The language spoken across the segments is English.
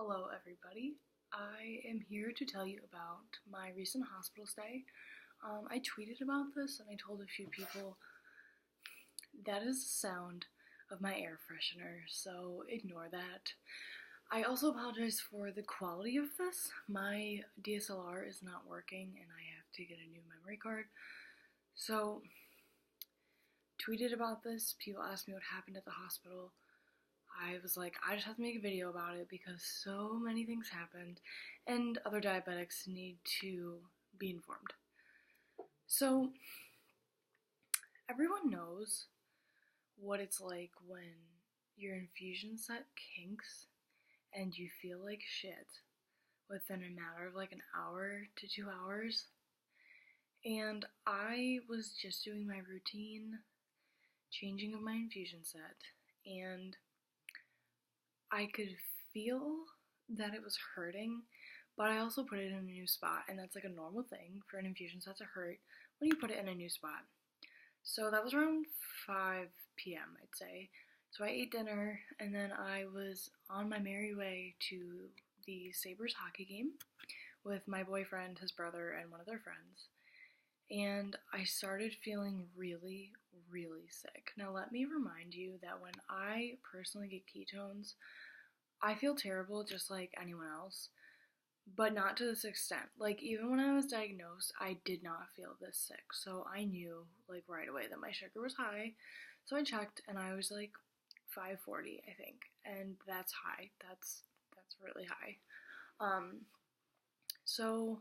Hello, everybody. I am here to tell you about my recent hospital stay. I tweeted about this and I told a few people that is the sound of my air freshener, so ignore that. I also apologize for the quality of this. My DSLR is not working and I have to get a new memory card. So, tweeted about this. People asked me what happened at the hospital. I was like, I just have to make a video about it because so many things happened and other diabetics need to be informed. So, everyone knows what it's like when your infusion set kinks and you feel like shit within a matter of like an hour to 2 hours. And I was just doing my routine changing of my infusion set, and I could feel that it was hurting, but I also put it in a new spot, and that's like a normal thing for an infusion set to hurt when you put it in a new spot. So that was around 5 p.m., I'd say. So I ate dinner, and then I was on my merry way to the Sabres hockey game with my boyfriend, his brother, and one of their friends. And I started feeling really, really sick. Now, let me remind you that when I personally get ketones, I feel terrible just like anyone else, but not to this extent. Like, even when I was diagnosed, I did not feel this sick. So I knew, like, right away that my sugar was high. So I checked, and I was like 540, I think. And that's high. That's really high. So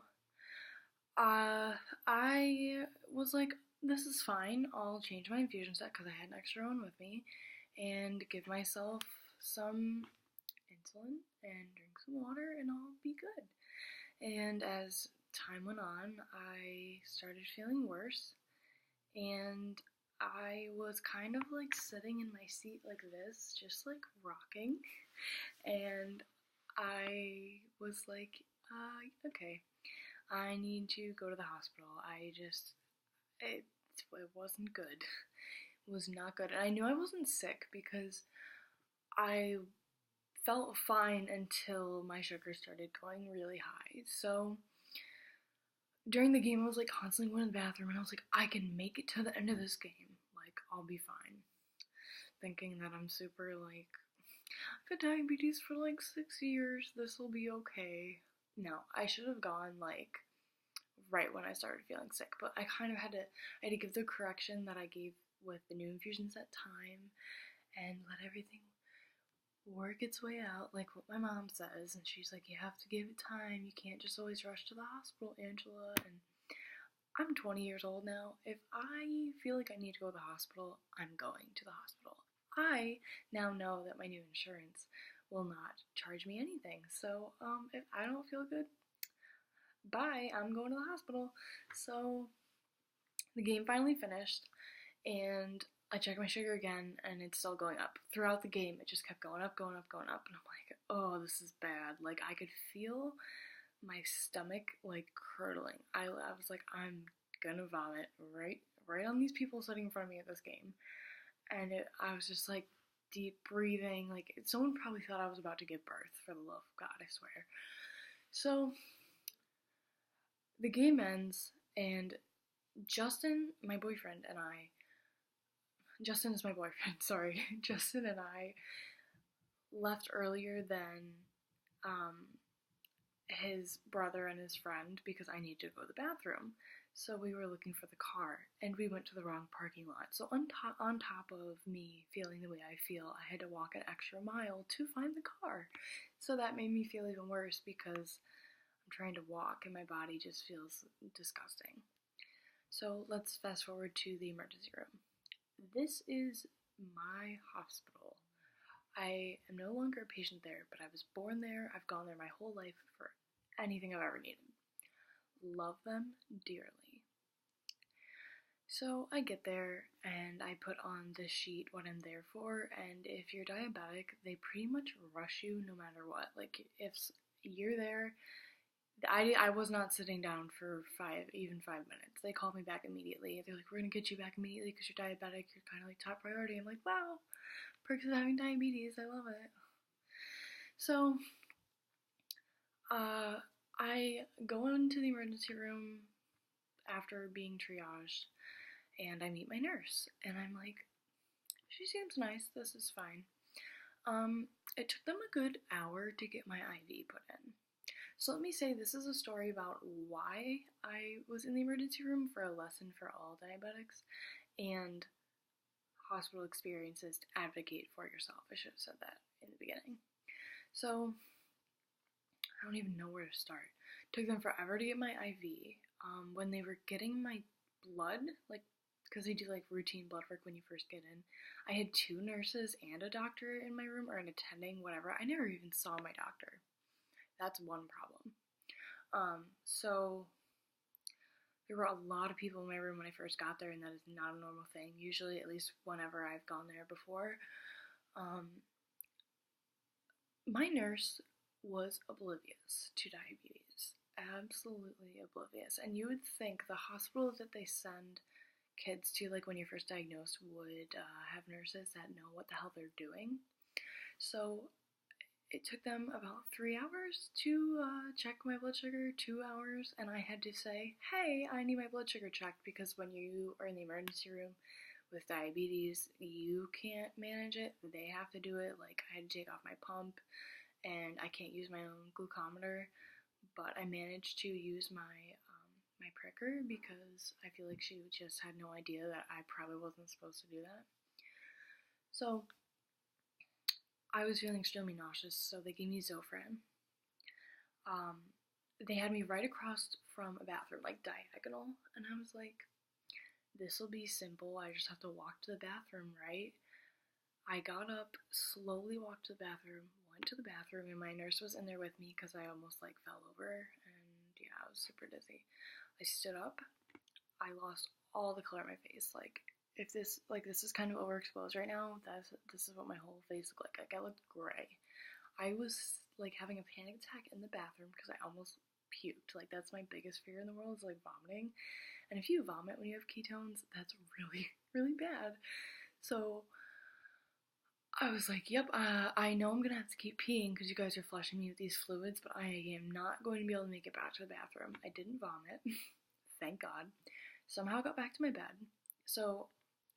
I was like, this is fine. I'll change my infusion set because I had an extra one with me and give myself some insulin and drink some water and I'll be good. And as time went on, I started feeling worse and I was kind of like sitting in my seat like this, just like rocking. And I was like, okay, I need to go to the hospital. It wasn't good. It was not good. And I knew I wasn't sick because I felt fine until my sugar started going really high. So during the game, I was like constantly going to the bathroom and I was like, I can make it to the end of this game. Like, I'll be fine. Thinking that I'm super like, I've had diabetes for like 6 years. This will be okay. No, I should have gone like right when I started feeling sick, but I kind of had to give the correction that I gave with the new infusion set time and let everything work its way out, like what my mom says. And she's like, you have to give it time. You can't just always rush to the hospital, Angela. And I'm 20 years old now. If I feel like I need to go to the hospital, I'm going to the hospital. I now know that my new insurance will not charge me anything. So if I don't feel good, bye, I'm going to the hospital. So the game finally finished, and I checked my sugar again, and it's still going up. Throughout the game, it just kept going up, going up, going up, and I'm like, oh, this is bad. Like, I could feel my stomach, like, curdling. I was like, I'm gonna vomit right on these people sitting in front of me at this game. And I was just, like, deep breathing. Like, someone probably thought I was about to give birth, for the love of God, I swear. So the game ends, and Justin, my boyfriend, and I, Justin is my boyfriend, sorry. Justin and I left earlier than his brother and his friend because I needed to go to the bathroom. So we were looking for the car, and we went to the wrong parking lot. So on top of me feeling the way I feel, I had to walk an extra mile to find the car. So that made me feel even worse because I'm trying to walk and my body just feels disgusting. So let's fast forward to the emergency room. This is my hospital. I am no longer a patient there, but I was born there. I've gone there my whole life for anything I've ever needed. Love them dearly. So I get there and I put on this sheet what I'm there for, and if you're diabetic, they pretty much rush you no matter what. Like, if you're there, I was not sitting down for 5 minutes. They called me back immediately. They're like, we're gonna get you back immediately because you're diabetic. You're kind of like top priority. I'm like, wow, perks of having diabetes. I love it. So I go into the emergency room after being triaged, and I meet my nurse, and I'm like, she seems nice, this is fine. It took them a good hour to get my IV put in. So let me say this is a story about why I was in the emergency room for a lesson for all diabetics, and hospital experiences to advocate for yourself. I should have said that in the beginning. So I don't even know where to start. It took them forever to get my IV. When they were getting my blood, like, because they do like routine blood work when you first get in, I had 2 nurses and a doctor in my room, or an attending, whatever. I never even saw my doctor. That's one problem. So there were a lot of people in my room when I first got there, and that is not a normal thing. Usually, at least whenever I've gone there before. My nurse was oblivious to diabetes. Absolutely oblivious. And you would think the hospital that they send kids to, like when you're first diagnosed, would have nurses that know what the hell they're doing. So it took them about 3 hours to check my blood sugar, 2 hours, and I had to say, hey, I need my blood sugar checked, because when you are in the emergency room with diabetes, you can't manage it. They have to do it. Like, I had to take off my pump, and I can't use my own glucometer, but I managed to use my pricker, because I feel like she just had no idea that I probably wasn't supposed to do that. So I was feeling extremely nauseous, so they gave me Zofran. They had me right across from a bathroom, like diagonal, and I was like, this will be simple, I just have to walk to the bathroom, right? I got up, slowly walked to the bathroom, went to the bathroom, and my nurse was in there with me because I almost like fell over, and yeah, I was super dizzy. I stood up, I lost all the color on my face. Like, if this is kind of overexposed right now, this is what my whole face looked like. Like, I looked gray. I was like having a panic attack in the bathroom because I almost puked. Like, that's my biggest fear in the world, is like vomiting. And if you vomit when you have ketones, that's really, really bad. So I was like, yep, I know I'm gonna have to keep peeing because you guys are flushing me with these fluids, but I am not going to be able to make it back to the bathroom. I didn't vomit, thank God. Somehow got back to my bed. So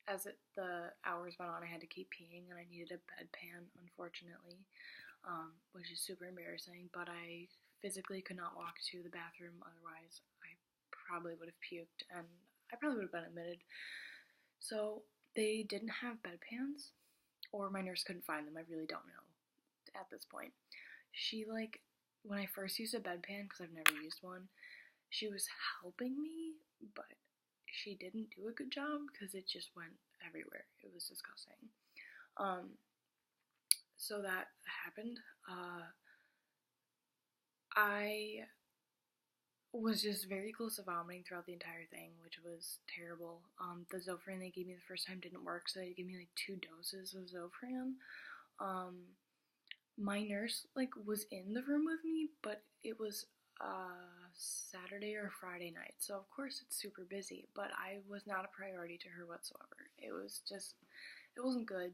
as the hours went on, I had to keep peeing, and I needed a bedpan, unfortunately, which is super embarrassing, but I physically could not walk to the bathroom, otherwise I probably would have puked, and I probably would have been admitted. So they didn't have bedpans, or my nurse couldn't find them, I really don't know at this point. She, like, when I first used a bedpan, because I've never used one, she was helping me, but she didn't do a good job because it just went everywhere. It was disgusting. So that happened. I was just very close to vomiting throughout the entire thing, which was terrible. The Zofran they gave me the first time didn't work, so they gave me like 2 doses of Zofran. My nurse like was in the room with me, but it was Saturday or Friday night, so of course it's super busy, but I was not a priority to her whatsoever. It wasn't good.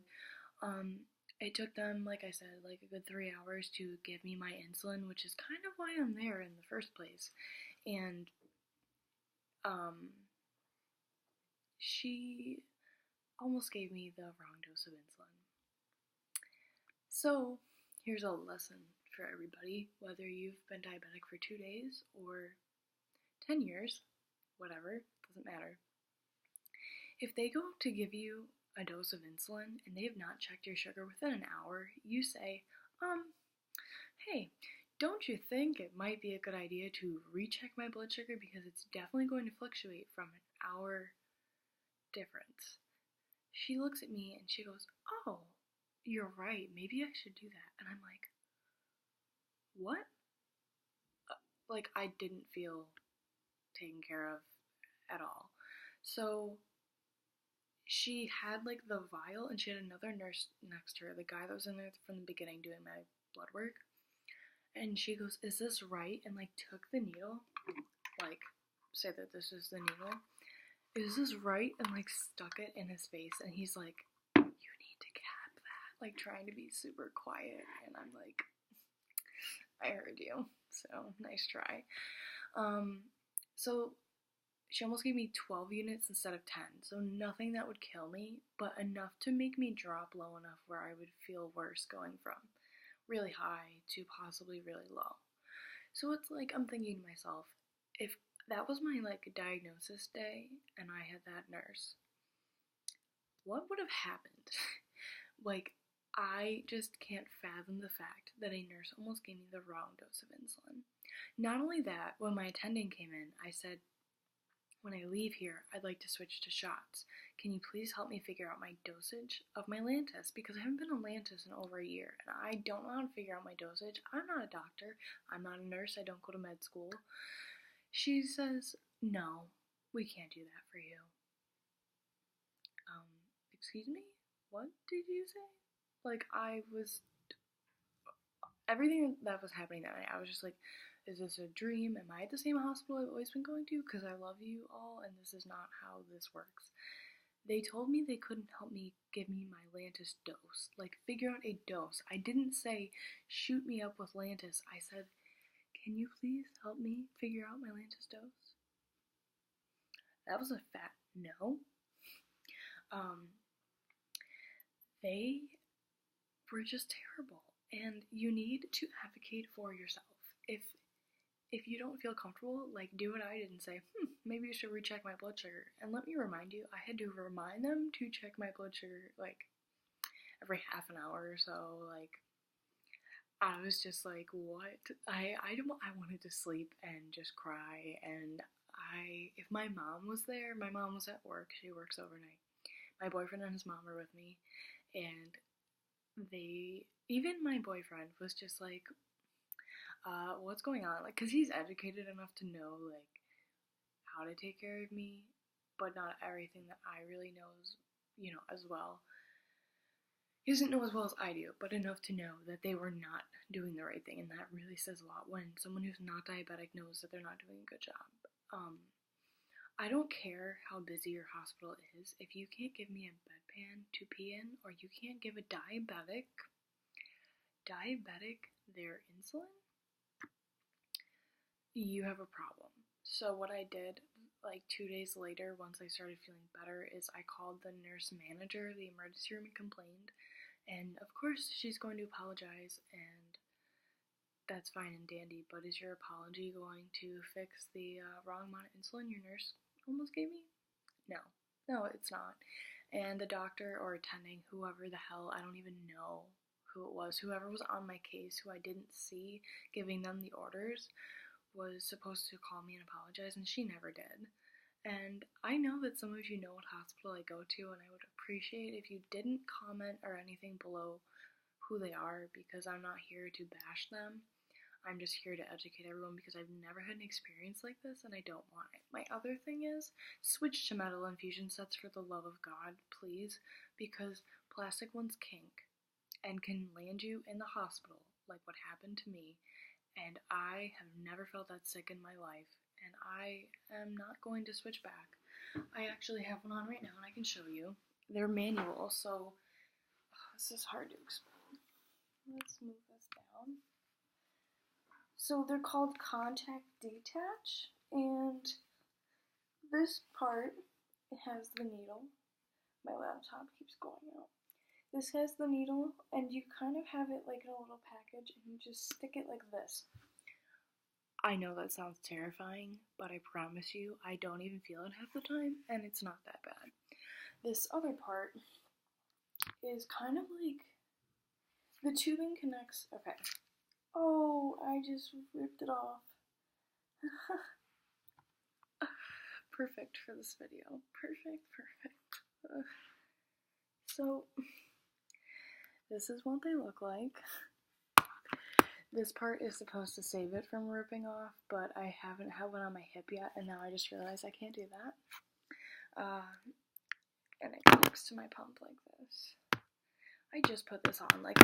It took them, like I said, like a good 3 hours to give me my insulin, which is kind of why I'm there in the first place. And she almost gave me the wrong dose of insulin. So here's a lesson for everybody, whether you've been diabetic for 2 days or 10 years, whatever, doesn't matter. If they go to give you a dose of insulin and they have not checked your sugar within an hour, you say, hey, don't you think it might be a good idea to recheck my blood sugar, because it's definitely going to fluctuate from an hour difference. She looks at me and she goes, oh, you're right, maybe I should do that. And I'm like, what? Like, I didn't feel taken care of at all. So she had like the vial, and she had another nurse next to her, the guy that was in there from the beginning doing my blood work. And she goes, is this right? And like took the needle, like say that this is the needle. Is this right? And like stuck it in his face. And he's like, you need to cap that. Like trying to be super quiet. And I'm like, I heard you. So, nice try. So she almost gave me 12 units instead of 10, so nothing that would kill me, but enough to make me drop low enough where I would feel worse going from really high to possibly really low. So it's like I'm thinking to myself, if that was my like diagnosis day and I had that nurse, what would have happened? Like, I just can't fathom the fact that a nurse almost gave me the wrong dose of insulin. Not only that, when my attending came in, I said, when I leave here, I'd like to switch to shots. Can you please help me figure out my dosage of my Lantus? Because I haven't been on Lantus in over a year, and I don't know how to figure out my dosage. I'm not a doctor. I'm not a nurse. I don't go to med school. She says, no, we can't do that for you. Excuse me? What did you say? Like, everything that was happening that night, I was just like, is this a dream? Am I at the same hospital I've always been going to? Because I love you all, and this is not how this works. They told me they couldn't help me give me my Lantus dose. Like, figure out a dose. I didn't say, shoot me up with Lantus. I said, can you please help me figure out my Lantus dose? That was a fat no. They were just terrible, and you need to advocate for yourself. If you don't feel comfortable, like, do what I did and say, maybe you should recheck my blood sugar. And let me remind you, I had to remind them to check my blood sugar, like, every half an hour or so. Like, I was just like, what? I wanted to sleep and just cry, and if my mom was there, my mom was at work, she works overnight. My boyfriend and his mom were with me, and even my boyfriend was just like, what's going on? Like, cause he's educated enough to know, like, how to take care of me, but not everything that I really know, as well. He doesn't know as well as I do, but enough to know that they were not doing the right thing, and that really says a lot when someone who's not diabetic knows that they're not doing a good job. I don't care how busy your hospital is. If you can't give me a bedpan to pee in, or you can't give a diabetic their insulin, you have a problem. So what I did, like 2 days later, once I started feeling better, is I called the nurse manager, the emergency room, and complained. And of course, she's going to apologize, and that's fine and dandy, but is your apology going to fix the wrong amount of insulin your nurse almost gave me? No, it's not. And the doctor or attending, whoever the hell, I don't even know who it was, whoever was on my case, who I didn't see giving them the orders, was supposed to call me and apologize, and she never did. And I know that some of you know what hospital I go to, and I would appreciate if you didn't comment or anything below who they are, because I'm not here to bash them. I'm just here to educate everyone, because I've never had an experience like this, and I don't want it. My other thing is, switch to metal infusion sets for the love of God, please, because plastic ones kink and can land you in the hospital, like what happened to me, and I have never felt that sick in my life, and I am not going to switch back. I actually have one on right now, and I can show you. They're manual, so this is hard to explain. Let's move this down. So they're called contact detach, and this part, it has the needle. My laptop keeps going out. This has the needle, and you kind of have it like in a little package, and you just stick it like this. I know that sounds terrifying, but I promise you, I don't even feel it half the time, and it's not that bad. This other part is kind of like, the tubing connects, okay. Oh, I just ripped it off. Perfect for this video. Perfect. So, this is what they look like. This part is supposed to save it from ripping off, but I haven't had one on my hip yet, and now I just realized I can't do that. And it connects to my pump like this. I just put this on like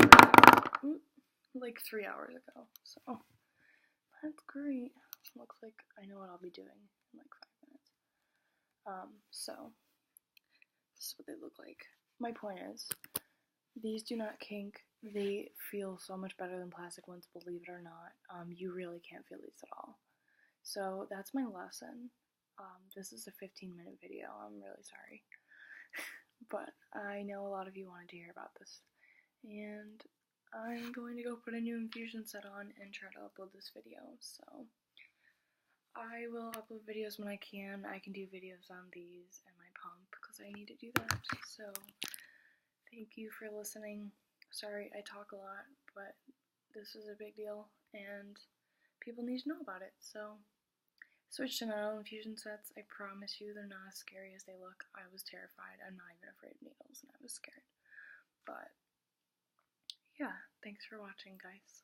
3 hours ago, so that's great. Looks like I know what I'll be doing in like 5 minutes. So this is what they look like. My point is, These do not kink. They feel so much better than plastic ones, believe it or not. You really can't feel these at all. So that's my lesson. This is a 15-minute video. I'm really sorry. But I know a lot of you wanted to hear about this. And I'm going to go put a new infusion set on and try to upload this video. So I will upload videos when I can. I can do videos on these and my pump because I need to do that. So thank you for listening. Sorry I talk a lot, but this is a big deal and people need to know about it. So switch to metal infusion sets. I promise you they're not as scary as they look. I was terrified. I'm not even afraid of needles and I was scared. But yeah, thanks for watching, guys.